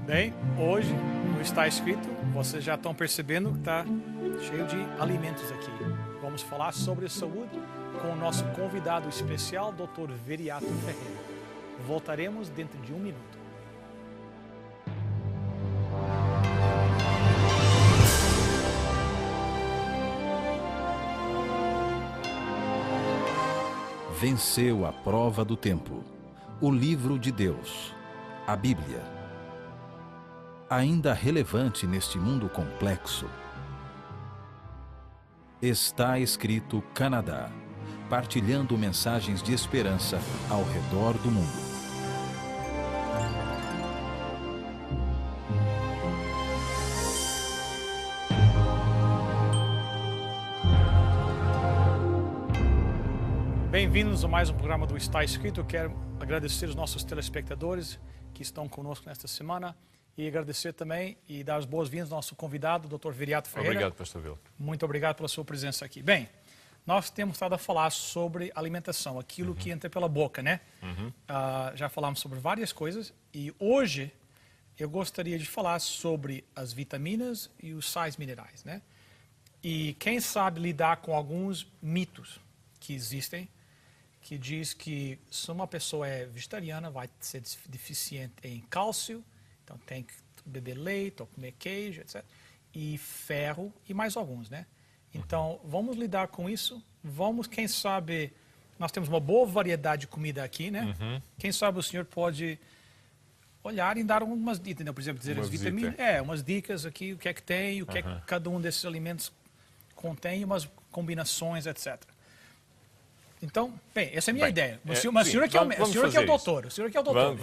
Bem, hoje não está escrito, vocês já estão percebendo que está cheio de alimentos aqui. Vamos falar sobre saúde com o nosso convidado especial, Dr. Viriato Ferreira. Voltaremos dentro de um minuto. Venceu a prova do tempo. O livro de Deus, a Bíblia. Ainda relevante neste mundo complexo. Está escrito Canadá, partilhando mensagens de esperança ao redor do mundo. Bem-vindos a mais um programa do Está Escrito. Eu quero agradecer os nossos telespectadores que estão conosco nesta semana e agradecer também e dar as boas-vindas ao nosso convidado, Dr. Viriato Ferreira. Obrigado, Pastor Vila. Muito obrigado pela sua presença aqui. Bem, nós temos estado a falar sobre alimentação, aquilo que entra pela boca, né? Já falamos sobre várias coisas e hoje eu gostaria de falar sobre as vitaminas e os sais minerais, né? E quem sabe lidar com alguns mitos que existem, que diz que se uma pessoa é vegetariana vai ser deficiente em cálcio, então tem que beber leite ou comer queijo, etc. E ferro e mais alguns, né? Então, vamos lidar com isso. Vamos, quem sabe, nós temos uma boa variedade de comida aqui, né? Quem sabe o senhor pode olhar e dar umas dicas, né? Por exemplo, dizer as vitaminas, umas dicas aqui, o que é que tem, o que é que cada um desses alimentos contém, umas combinações, etc. Então, bem, essa é a minha ideia. Mas o senhor é que é o doutor. O senhor é que é o doutor.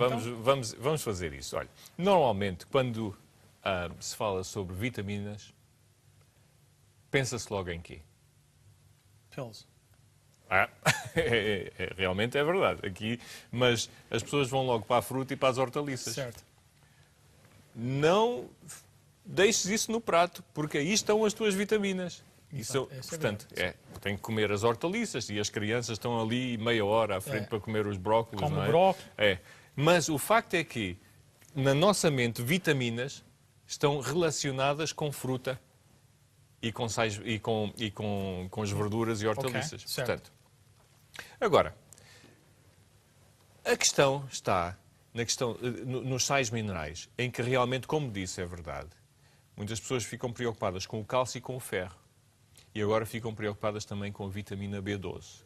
Vamos fazer isso. Olha, normalmente, quando se fala sobre vitaminas, pensa-se logo em quê? Pills. Realmente é verdade. Aqui, mas as pessoas vão logo para a fruta e para as hortaliças. Certo. Não deixes isso no prato, porque aí estão as tuas vitaminas. Portanto, tem que comer as hortaliças e as crianças estão ali meia hora à frente para comer os brócolis, como não é? brócolis. Mas o facto é que, na nossa mente, vitaminas estão relacionadas com fruta e com sais, e com as verduras e hortaliças. Portanto, agora, a questão está nos sais minerais, em que realmente, como disse, é verdade. Muitas pessoas ficam preocupadas com o cálcio e com o ferro. E agora ficam preocupadas também com a vitamina B12.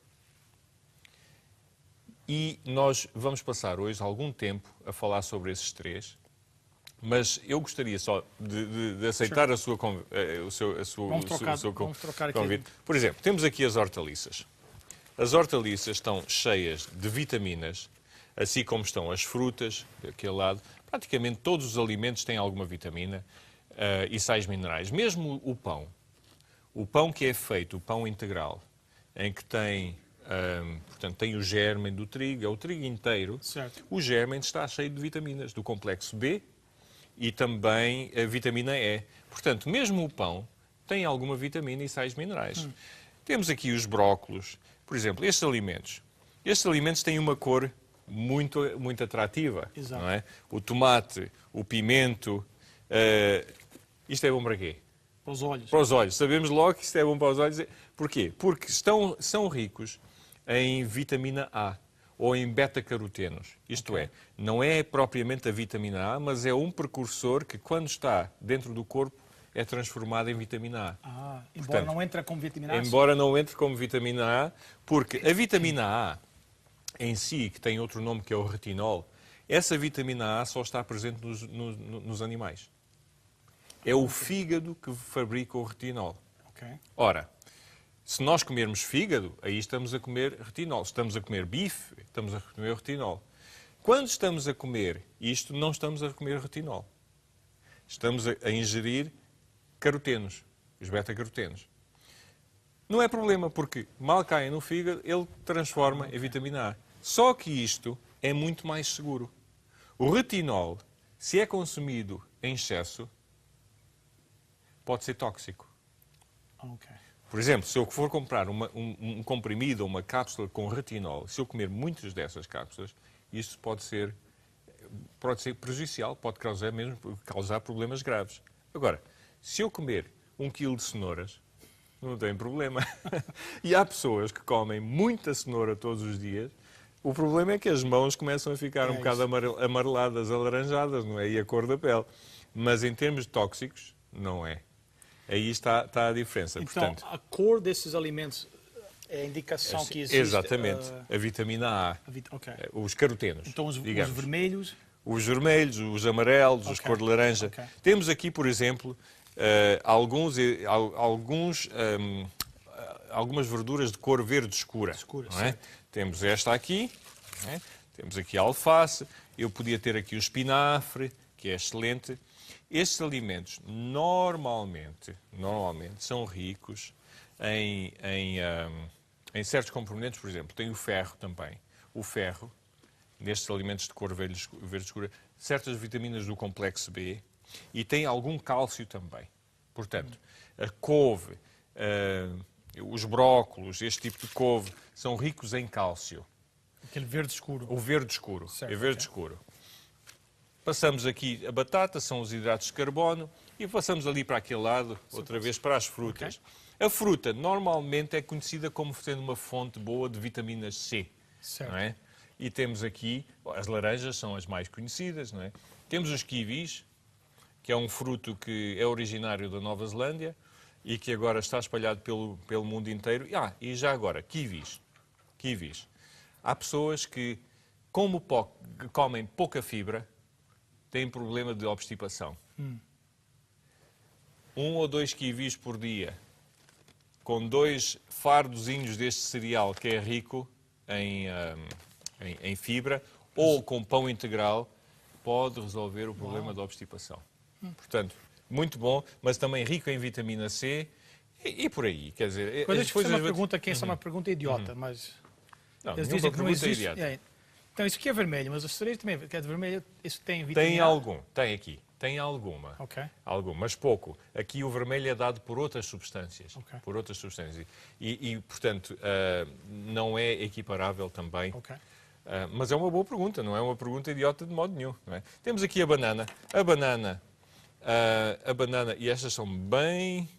E nós vamos passar hoje algum tempo a falar sobre esses três, mas eu gostaria só de aceitar o seu convite. Por exemplo, temos aqui as hortaliças. As hortaliças estão cheias de vitaminas, assim como estão as frutas, daquele lado. Praticamente todos os alimentos têm alguma vitamina e sais minerais. Mesmo o pão. O pão que é feito, o pão integral, em que tem, portanto, tem o germe do trigo, é o trigo inteiro. Certo. O germe está cheio de vitaminas, do complexo B e também a vitamina E. Portanto, mesmo o pão tem alguma vitamina e sais minerais. Temos aqui os brócolos. Por exemplo, estes alimentos. Estes alimentos têm uma cor muito, muito atrativa. Exato. Não é? O tomate, o pimento. Isto é bom para quê? Para os olhos. Para os olhos. Sabemos logo que isto é bom para os olhos. Porquê? Porque são ricos em vitamina A ou em beta-carotenos. Isto é, não é propriamente a vitamina A, mas é um precursor que, quando está dentro do corpo, é transformado em vitamina A. Embora não entre como vitamina A. Embora não entre como vitamina A, porque a vitamina A em si, que tem outro nome que é o retinol, essa vitamina A só está presente nos animais. É o fígado que fabrica o retinol. Ora, se nós comermos fígado, aí estamos a comer retinol. Se estamos a comer bife, estamos a comer retinol. Quando estamos a comer isto, não estamos a comer retinol. Estamos a ingerir carotenos, os beta-carotenos. Não é problema, porque mal caem no fígado, ele transforma em vitamina A. Só que isto é muito mais seguro. O retinol, se é consumido em excesso, pode ser tóxico. Por exemplo, se eu for comprar um comprimido ou uma cápsula com retinol, se eu comer muitas dessas cápsulas, isso pode ser pode ser prejudicial, pode causar problemas graves. Agora, se eu comer 1 quilo de cenouras, não tem problema. E há pessoas que comem muita cenoura todos os dias. O problema é que as mãos começam a ficar um bocado amareladas, alaranjadas, não é? E a cor da pele. Mas em termos tóxicos, não é. Aí está a diferença. Então, portanto, a cor desses alimentos é a indicação que existe... Exatamente. A vitamina A. Ok. Os carotenos, Então, os digamos. vermelhos... Os vermelhos, os amarelos, os cor de laranja. Ok. Temos aqui, por exemplo, algumas verduras de cor verde escura. Não é? Temos esta aqui, não é? Temos aqui a alface, eu podia ter aqui o espinafre, que é excelente. Estes alimentos normalmente são ricos em certos componentes, por exemplo, tem o ferro também. O ferro, nestes alimentos de cor verde escura, certas vitaminas do complexo B e tem algum cálcio também. Portanto, a couve, os brócolos, este tipo de couve, são ricos em cálcio. Aquele verde escuro. O verde escuro. Certo, é verde escuro. Passamos aqui a batata, são os hidratos de carbono, e passamos ali para aquele lado, outra vez para as frutas. Okay. A fruta normalmente é conhecida como sendo uma fonte boa de vitamina C. Certo. Não é? E temos aqui, as laranjas são as mais conhecidas, não é? Temos os kiwis, que é um fruto que é originário da Nova Zelândia e que agora está espalhado pelo mundo inteiro. E já agora, kiwis. Há pessoas que, como comem pouca fibra, têm problema de obstipação. 1 ou 2 kiwis por dia, com 2 fardozinhos deste cereal que é rico em fibra, ou com pão integral, pode resolver o problema da obstipação. Portanto, muito bom, mas também rico em vitamina C e por aí. Quer dizer, essa é uma pergunta, essa é uma pergunta idiota, mas... Não, eles dizem que não existe. Então, isso aqui é vermelho, mas o cereja também é vermelho, isso tem vitamina A? Tem aqui. Tem alguma. Ok. Alguma, mas pouco. Aqui o vermelho é dado por outras substâncias. Ok. Por outras substâncias. Portanto, não é equiparável também. Ok. Mas é uma boa pergunta, não é uma pergunta idiota de modo nenhum. Não é? Temos aqui a banana. A banana, e estas são bem...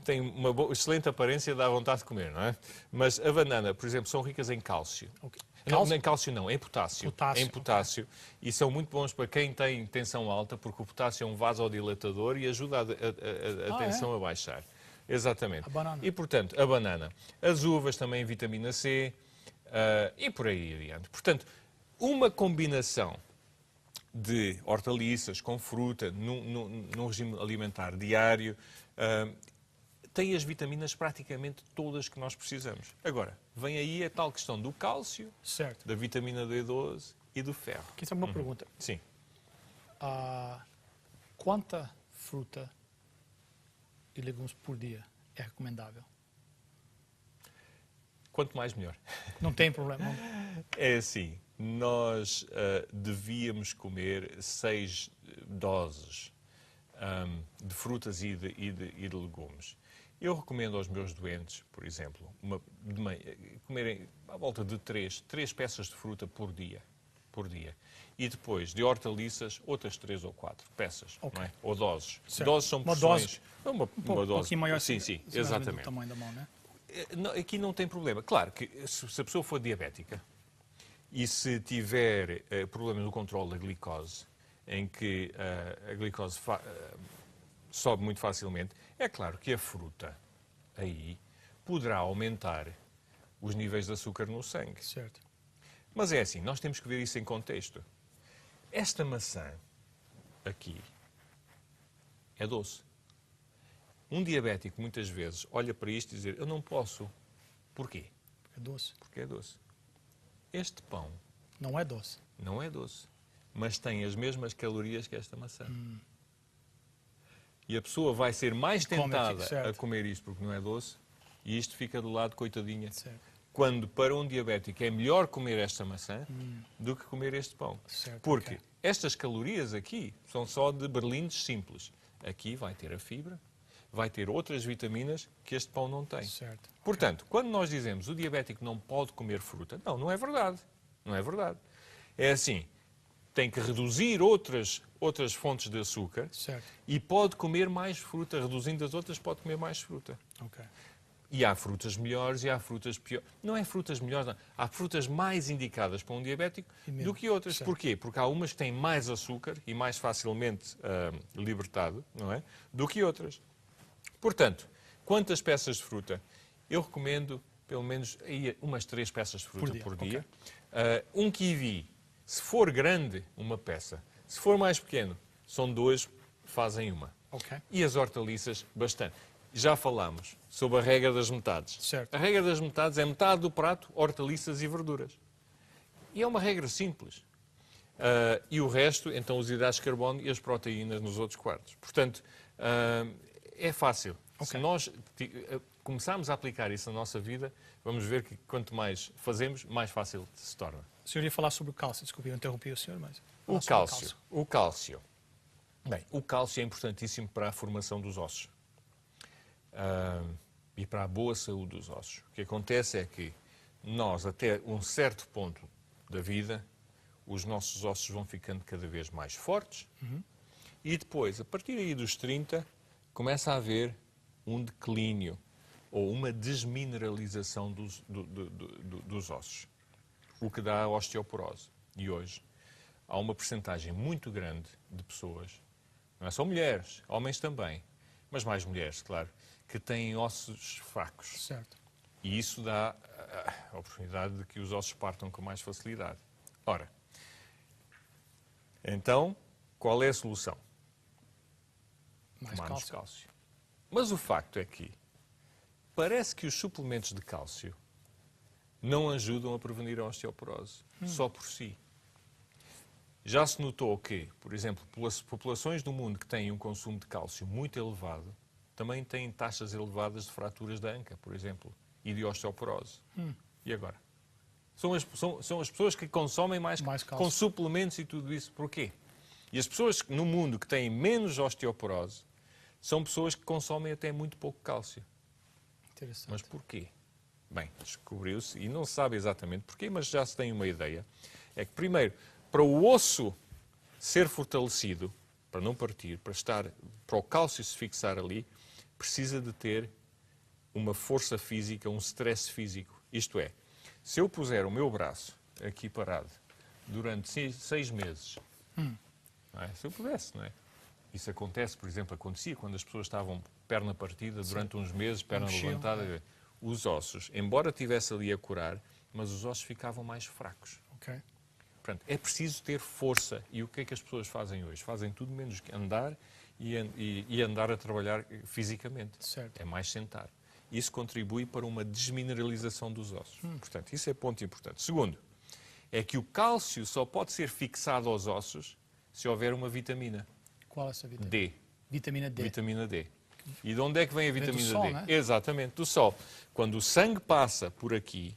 Tem uma excelente aparência, dá vontade de comer, não é? Mas a banana, por exemplo, são ricas em cálcio. Okay. Não, em cálcio não, em potássio. Em potássio. Okay. E são muito bons para quem tem tensão alta, porque o potássio é um vasodilatador e ajuda a tensão a baixar. Exatamente. A banana. E, portanto, a banana. As uvas também, vitamina C, e por aí adiante. Portanto, uma combinação de hortaliças com fruta num regime alimentar diário tem as vitaminas praticamente todas que nós precisamos. Agora, vem aí a tal questão do cálcio, certo, da vitamina B12 e do ferro. Aqui está uma pergunta. Sim. Quanta fruta e legumes por dia é recomendável? Quanto mais, melhor. Não tem problema. É assim, nós devíamos comer 6 doses de frutas e de legumes. Eu recomendo aos meus doentes, por exemplo, comerem à volta de 3 peças de fruta por dia. E depois, de hortaliças, outras 3 ou 4 peças, okay, não é? Ou doses. Certo. Doses são porções. Uma dose. Um pouquinho maior. Sim, exatamente. Do tamanho da mão, né? Aqui não tem problema. Claro que se a pessoa for diabética e se tiver problemas no controle da glicose, em que a glicose sobe muito facilmente, é claro que a fruta aí poderá aumentar os níveis de açúcar no sangue. Certo. Mas é assim, nós temos que ver isso em contexto. Esta maçã aqui é doce. Um diabético, muitas vezes, olha para isto e diz, eu não posso. Porquê? É doce. Porque é doce. Este pão... Não é doce. Não é doce. Mas tem as mesmas calorias que esta maçã. E a pessoa vai ser mais tentada a comer isto porque não é doce, e isto fica do lado, coitadinha. Certo. Quando para um diabético é melhor comer esta maçã do que comer este pão. Certo, porque estas calorias aqui são só de berlindes simples. Aqui vai ter a fibra, vai ter outras vitaminas que este pão não tem. Certo. Portanto, quando nós dizemos o diabético não pode comer fruta, não é verdade. Não é verdade. É assim, tem que reduzir outras fontes de açúcar Certo. e pode comer mais fruta. Reduzindo as outras, pode comer mais fruta. Ok. E há frutas melhores e há frutas piores. Não é frutas melhores, não. Há frutas mais indicadas para um diabético do que outras. Certo. Porquê? Porque há umas que têm mais açúcar e mais facilmente libertado, não é? Do que outras. Portanto, quantas peças de fruta? Eu recomendo pelo menos umas 3 peças de fruta por dia. Okay. Um kiwi, se for grande, uma peça. Se for mais pequeno, são 2, fazem uma. Ok. E as hortaliças, bastante. Já falámos sobre a regra das metades. Certo. A regra das metades é metade do prato, hortaliças e verduras. E é uma regra simples. E o resto, então, os hidratos de carbono e as proteínas nos outros quartos. Portanto, é fácil. Ok. Se nós começarmos a aplicar isso na nossa vida, vamos ver que quanto mais fazemos, mais fácil se torna. O senhor ia falar sobre o cálcio. Desculpe, eu interrompi o senhor, mas... O cálcio. Bem, o cálcio é importantíssimo para a formação dos ossos. E para a boa saúde dos ossos. O que acontece é que nós, até um certo ponto da vida, os nossos ossos vão ficando cada vez mais fortes e depois, a partir aí dos 30, começa a haver um declínio ou uma desmineralização dos ossos, o que dá a osteoporose. E hoje há uma percentagem muito grande de pessoas, não é só mulheres, homens também, mas mais mulheres, claro, que têm ossos fracos. Certo. E isso dá a oportunidade de que os ossos partam com mais facilidade. Ora, então, qual é a solução? Mais Tomarmos cálcio. cálcio. Mas o facto é que parece que os suplementos de cálcio não ajudam a prevenir a osteoporose, só por si. Já se notou que, por exemplo, populações do mundo que têm um consumo de cálcio muito elevado também têm taxas elevadas de fraturas da anca, por exemplo, e de osteoporose. E agora? São as pessoas que consomem mais cálcio. Com suplementos e tudo isso. Porquê? E as pessoas no mundo que têm menos osteoporose são pessoas que consomem até muito pouco cálcio. Interessante. Mas porquê? Bem, descobriu-se, e não se sabe exatamente porquê, mas já se tem uma ideia. É que, primeiro, para o osso ser fortalecido, para não partir, para o cálcio se fixar ali, precisa de ter uma força física, um stress físico. Isto é, se eu puser o meu braço aqui parado durante 6 meses, não é? Se eu pudesse, não é? Isso acontece, por exemplo, acontecia quando as pessoas estavam perna partida durante uns meses, perna levantada. Os ossos, embora estivesse ali a curar, mas os ossos ficavam mais fracos. Ok. Portanto, é preciso ter força. E o que é que as pessoas fazem hoje? Fazem tudo menos que andar e andar a trabalhar fisicamente. Certo. É mais sentar. Isso contribui para uma desmineralização dos ossos. Portanto, isso é ponto importante. Segundo, é que o cálcio só pode ser fixado aos ossos se houver uma vitamina. Qual é essa vitamina? D. Vitamina D. Vitamina D. E de onde é que vem a Vem do vitamina sol, D? né? Exatamente, do sol. Quando o sangue passa por aqui,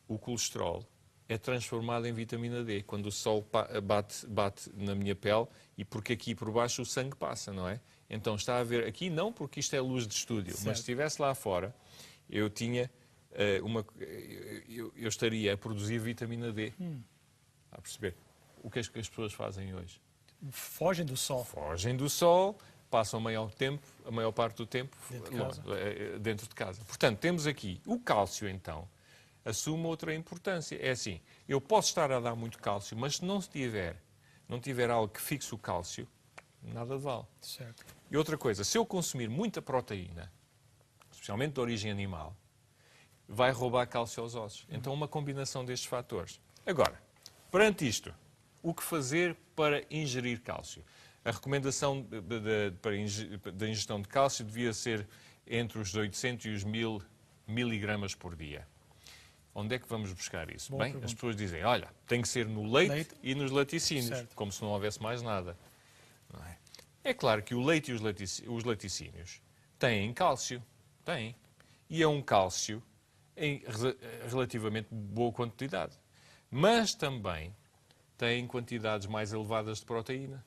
o colesterol é transformado em vitamina D. Quando o sol bate na minha pele e porque aqui por baixo o sangue passa, não é? Então está a ver, aqui não porque isto é luz de estúdio, Certo. mas se estivesse lá fora, eu tinha eu estaria a produzir vitamina D. A perceber? O que é que as pessoas fazem hoje? Fogem do sol. Fogem do sol, passam a maior parte do tempo Dentro de casa. dentro de casa. Portanto, temos aqui o cálcio, então, assume outra importância. É assim, eu posso estar a dar muito cálcio, mas se não tiver algo que fixe o cálcio, nada vale. Certo. E outra coisa, se eu consumir muita proteína, especialmente de origem animal, vai roubar cálcio aos ossos. Então, uma combinação destes fatores. Agora, perante isto, o que fazer para ingerir cálcio? A recomendação da ingestão de cálcio devia ser entre os 800 e os 1000 miligramas por dia. Onde é que vamos buscar isso? Boa Bem, pergunta. as pessoas dizem, olha, tem que ser no leite e nos laticínios, Certo. como se não houvesse mais nada. Não é? É claro que o leite e os laticínios têm cálcio, têm. E é um cálcio em relativamente boa quantidade. Mas também têm quantidades mais elevadas de proteína.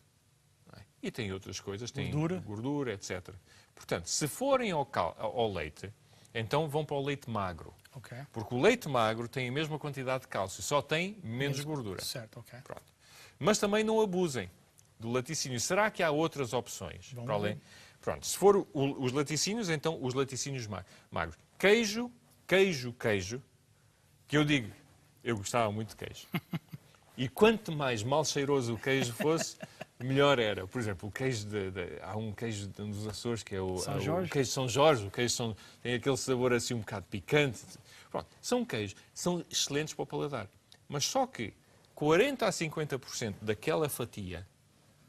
Não é? E tem outras coisas, tem gordura, etc. Portanto, se forem ao leite, então vão para o leite magro. Ok. Porque o leite magro tem a mesma quantidade de cálcio, só tem menos gordura. Certo, ok. Pronto. Mas também não abusem do laticínio. Será que há outras opções? Vamos Para além? ver. Pronto, se for os laticínios, então os laticínios magros. Queijo, que eu digo, eu gostava muito de queijo. E quanto mais mal cheiroso o queijo fosse, melhor era. Por exemplo, o queijo há um queijo dos Açores que é o queijo de São Jorge. O queijo tem aquele sabor assim um bocado picante. Pronto, são queijos, são excelentes para o paladar. Mas só que 40% a 50% daquela fatia,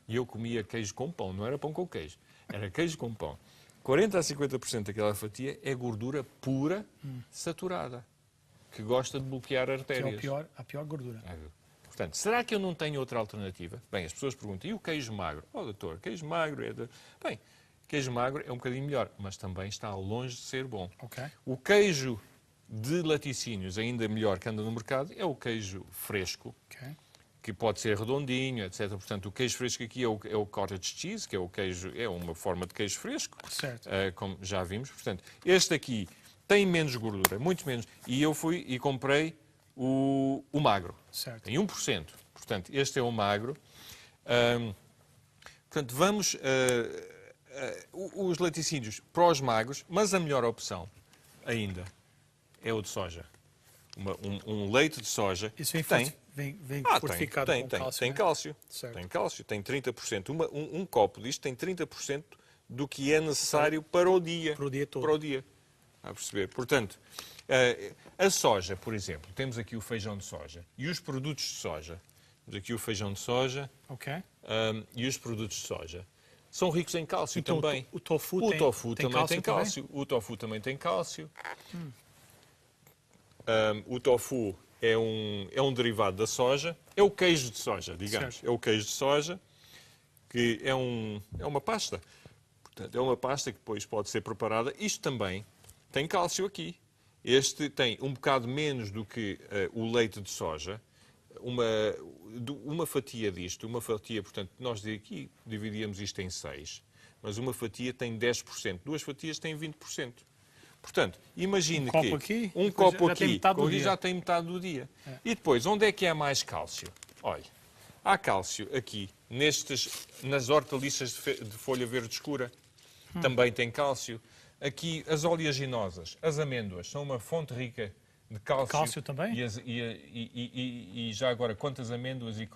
e eu comia queijo com pão, não era pão com queijo, era queijo com pão. 40% a 50% daquela fatia é gordura pura, saturada, que gosta de bloquear artérias. Que é a pior gordura. Portanto, será que eu não tenho outra alternativa? Bem, as pessoas perguntam, e o queijo magro? Oh, doutor, queijo magro é... Bem, queijo magro é um bocadinho melhor, mas também está longe de ser bom. Ok. O queijo de laticínios, ainda melhor que anda no mercado, é o queijo fresco, Ok. que pode ser redondinho, etc. Portanto, o queijo fresco aqui é o cottage cheese, que é o queijo, é uma forma de queijo fresco, Certo. como já vimos. Portanto, este aqui tem menos gordura, muito menos. E eu fui e comprei o magro. Certo. Tem 1%. Portanto, este é o magro. Portanto, vamos... os laticínios para os magros, mas a melhor opção ainda é o de soja. Um leite de soja. Isso vem tem fortificado com cálcio, tem né? cálcio. Certo. Tem cálcio, tem 30%. Um copo disto tem 30% do que é necessário para o dia. Para o dia todo. Para o dia. A perceber? Portanto, a soja, por exemplo, temos aqui o feijão de soja e os produtos de soja. Temos aqui o feijão de soja e os produtos de soja. São ricos em cálcio Então, também. o tofu também tem cálcio. O tofu também tem cálcio. O tofu é um derivado da soja. É o queijo de soja, digamos. Certo. É o queijo de soja, que é uma pasta. Portanto, é uma pasta que depois pode ser preparada. Isto também tem cálcio aqui. Este tem um bocado menos do que o leite de soja. Uma fatia disto, portanto, nós aqui dividíamos isto em 6, mas uma fatia tem 10%. Duas fatias têm 20%. Portanto, imagine que um copo aqui já tem metade do dia. É. E depois, onde é que há mais cálcio? Olha, há cálcio aqui, nas hortaliças de folha verde escura. Também tem cálcio. Aqui, as oleaginosas, as amêndoas, são uma fonte rica de cálcio. Cálcio também? E já agora, quantas amêndoas e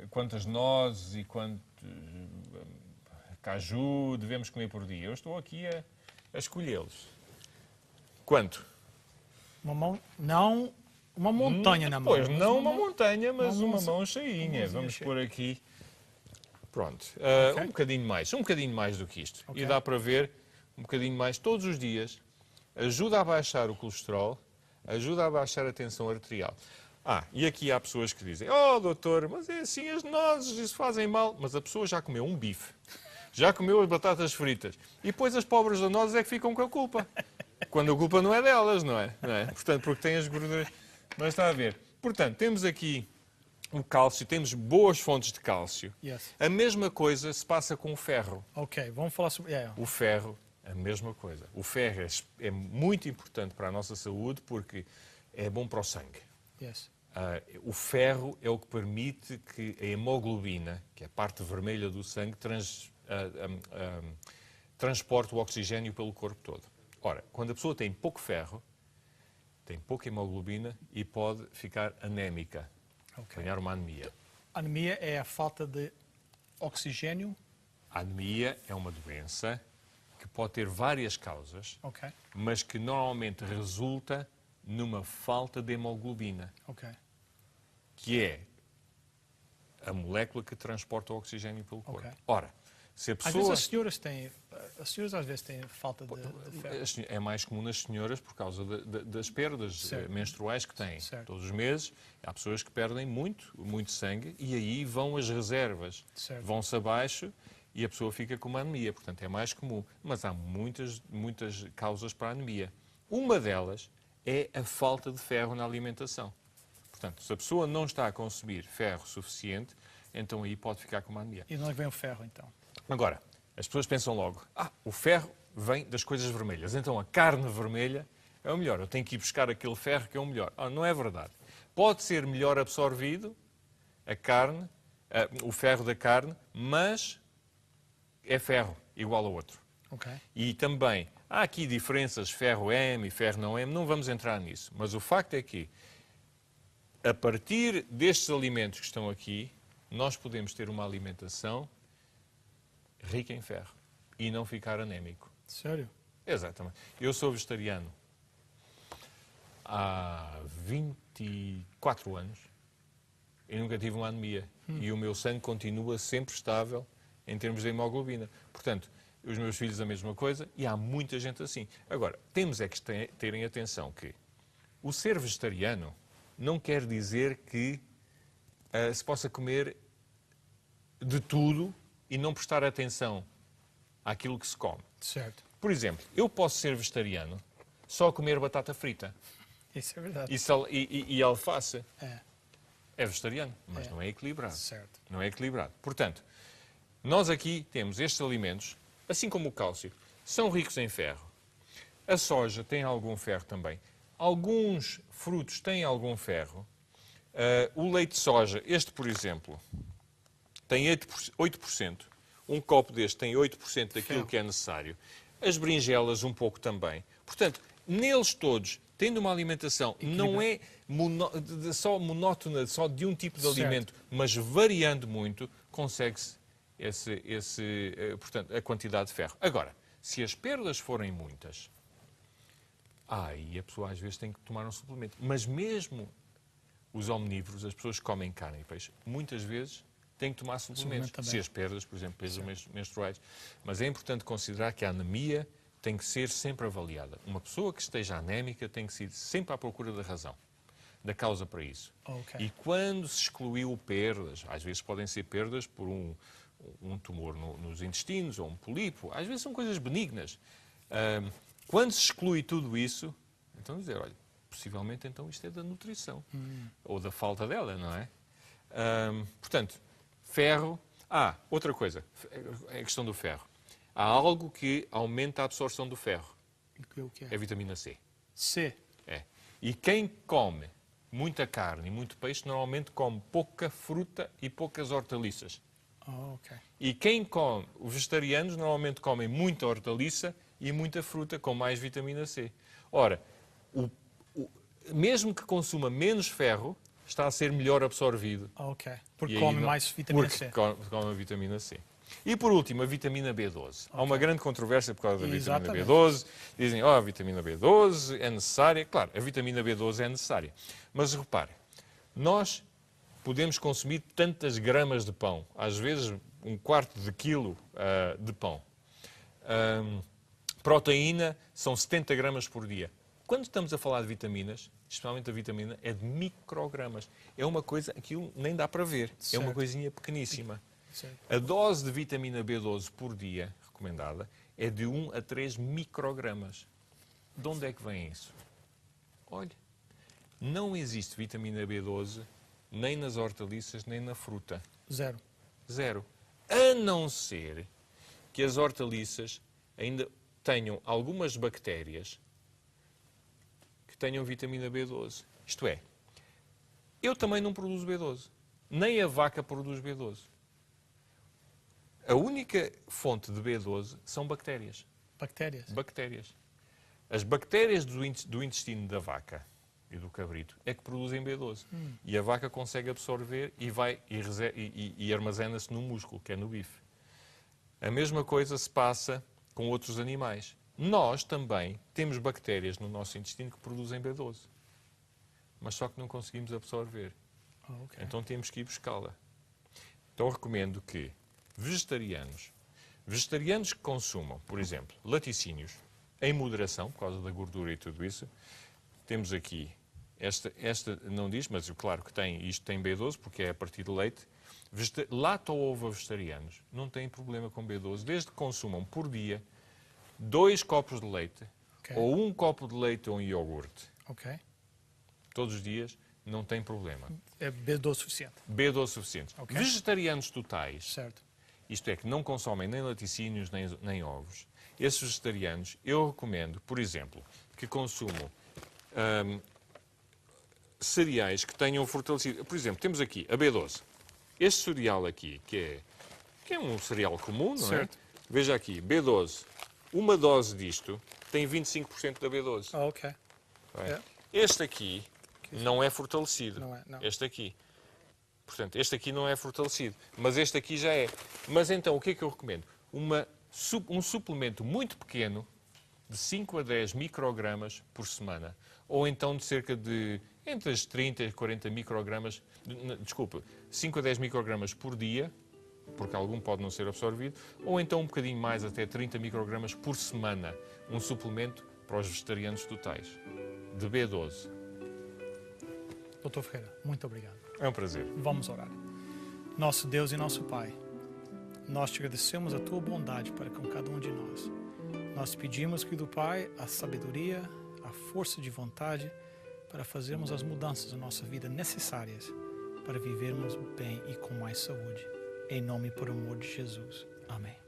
quantas nozes e quantos caju devemos comer por dia? Eu estou aqui a escolhê-los. Quanto? Não uma montanha na mão. Pois, não uma montanha, mas uma mão cheinha. Vamos pôr aqui... Pronto, okay. Um bocadinho mais do que isto. Okay. E dá para ver um bocadinho mais todos os dias. Ajuda a baixar o colesterol, ajuda a baixar a tensão arterial. E aqui há pessoas que dizem, oh doutor, mas é assim, as nozes, isso fazem mal. Mas a pessoa já comeu um bife, já comeu as batatas fritas. E depois as pobres das nozes é que ficam com a culpa. Quando a culpa não é delas, não é? Portanto, porque têm as gorduras. Mas está a ver. Portanto, temos aqui o cálcio, temos boas fontes de cálcio. Yes. A mesma coisa se passa com o ferro. Ok, vamos falar sobre... O ferro, a mesma coisa. O ferro é muito importante para a nossa saúde porque é bom para o sangue. Yes. O ferro é o que permite que a hemoglobina, que é a parte vermelha do sangue, transporte o oxigênio pelo corpo todo. Ora, quando a pessoa tem pouco ferro, tem pouca hemoglobina e pode ficar anémica. Ganhar uma anemia. Anemia é a falta de oxigênio? A anemia é uma doença que pode ter várias causas, mas que normalmente resulta numa falta de hemoglobina, que é a molécula que transporta o oxigênio pelo corpo. Ora, se a pessoa... Às vezes as senhoras às vezes têm falta de ferro. É mais comum nas senhoras por causa das perdas menstruais que têm. Todos os meses há pessoas que perdem muito sangue e aí vão as reservas. Vão-se abaixo e a pessoa fica com uma anemia. Portanto, é mais comum. Mas há muitas causas para a anemia. Uma delas é a falta de ferro na alimentação. Portanto, se a pessoa não está a consumir ferro suficiente, então aí pode ficar com uma anemia. E de onde vem o ferro, então? Agora, as pessoas pensam logo, o ferro vem das coisas vermelhas, então a carne vermelha é o melhor, eu tenho que ir buscar aquele ferro que é o melhor. Não é verdade. pode ser melhor absorvido, a carne, o ferro da carne, mas é ferro, igual ao outro. Ok. E também, há aqui diferenças, ferro M e ferro não M, não vamos entrar nisso. Mas o facto é que, a partir destes alimentos que estão aqui, nós podemos ter uma alimentação rica em ferro e não ficar anémico. Sério? Exatamente. Eu sou vegetariano há 24 anos e nunca tive uma anemia. E o meu sangue continua sempre estável em termos de hemoglobina. Portanto, os meus filhos a mesma coisa e há muita gente assim. Agora, temos é que terem atenção que o ser vegetariano não quer dizer que se possa comer de tudo e não prestar atenção àquilo que se come. Certo. Por exemplo, eu posso ser vegetariano só comer batata frita Isso é verdade. e alface. É, É vegetariano, mas não é equilibrado. certo. Não é equilibrado. Portanto, nós aqui temos estes alimentos, assim como o cálcio, são ricos em ferro. A soja tem algum ferro também. Alguns frutos têm algum ferro. O leite de soja, este por exemplo, tem 8%. Um copo deste tem 8% daquilo Ferro. que é necessário. As berinjelas um pouco também. Portanto, neles todos, tendo uma alimentação, não é só monótona, só de um tipo de Certo. alimento, mas variando muito, consegue-se portanto, a quantidade de ferro. Agora, se as perdas forem muitas, aí a pessoa às vezes tem que tomar um suplemento. Mas mesmo os omnívoros, as pessoas que comem carne e peixe, muitas vezes têm que tomar suplementos. Suplemento também. Se as perdas, por exemplo, perdas menstruais. Mas é importante considerar que a anemia tem que ser sempre avaliada. Uma pessoa que esteja anémica tem que ir sempre à procura da razão, da causa para isso. Ok. E quando se excluiu perdas, às vezes podem ser perdas por um tumor nos intestinos ou um pólipo, às vezes são coisas benignas. Quando se exclui tudo isso, então dizer, olha, possivelmente então isto é da nutrição ou da falta dela, não é? Portanto, ferro. Outra coisa, é a questão do ferro. Há algo que aumenta a absorção do ferro. O que É a vitamina C. C. É. E quem come muita carne e muito peixe normalmente come pouca fruta e poucas hortaliças. Ok. E quem come, os vegetarianos normalmente comem muita hortaliça e muita fruta com mais vitamina C. Ora, mesmo que consuma menos ferro, está a ser melhor absorvido. Ok. Porque E aí come não- mais vitamina C. Porque come a vitamina C. E por último, a vitamina B12. Há uma grande controvérsia por causa da vitamina Exatamente. B12. Dizem, a vitamina B12 é necessária. Claro, a vitamina B12 é necessária. Mas repare, nós podemos consumir tantas gramas de pão, às vezes 1/4 de quilo de pão. Proteína são 70 gramas por dia. Quando estamos a falar de vitaminas, especialmente a vitamina, é de microgramas. É uma coisa, aquilo nem dá para ver. É Certo. uma coisinha pequeníssima. Certo. A dose de vitamina B12 por dia, recomendada, é de 1 a 3 microgramas. De onde é que vem isso? Olha, não existe vitamina B12 nem nas hortaliças, nem na fruta. Zero. Zero. A não ser que as hortaliças ainda tenham algumas bactérias que tenham vitamina B12. Isto é, eu também não produzo B12. Nem a vaca produz B12. A única fonte de B12 são bactérias. Bactérias. Bactérias. As bactérias do intestino da vaca e do cabrito é que produzem B12. E a vaca consegue absorver e armazena-se no músculo, que é no bife. A mesma coisa se passa com outros animais. Nós também temos bactérias no nosso intestino que produzem B12. Mas só que não conseguimos absorver. Ok. Então temos que ir buscá-la. Então recomendo que vegetarianos que consumam, por exemplo, laticínios, em moderação, por causa da gordura e tudo isso, temos aqui, esta não diz, mas claro que isto tem B12, porque é a partir de leite. Lata ou ovo vegetarianos não têm problema com B12, desde que consumam por dia 2 copos de leite, Ok. ou 1 copo de leite ou um iogurte, Ok. todos os dias, não tem problema. É B12 suficiente. B12 suficiente. Ok. Vegetarianos totais, Certo. isto é, que não consomem nem laticínios nem ovos, esses vegetarianos, eu recomendo, por exemplo, que consumam cereais que tenham fortalecido. Por exemplo, temos aqui a B12. Este cereal aqui, que é um cereal comum, não é? Certo. Veja aqui, B12. Uma dose disto tem 25% da B12. Ah, ok. Não é? É. Este aqui não é fortalecido. Não é, não. Este aqui. Portanto, este aqui não é fortalecido. Mas este aqui já é. Mas então, o que é que eu recomendo? Um suplemento muito pequeno, de 5 a 10 microgramas por semana. Ou então de cerca de entre as 30 e 40 microgramas, desculpa, 5 a 10 microgramas por dia, porque algum pode não ser absorvido, ou então um bocadinho mais, até 30 microgramas por semana. Um suplemento para os vegetarianos totais, de B12. Doutor Ferreira, muito obrigado. É um prazer. Vamos orar. Nosso Deus e nosso Pai, nós te agradecemos a tua bondade para com cada um de nós. Nós pedimos que do Pai a sabedoria, a força de vontade para fazermos as mudanças na nossa vida necessárias para vivermos bem e com mais saúde. Em nome e por amor de Jesus. Amém.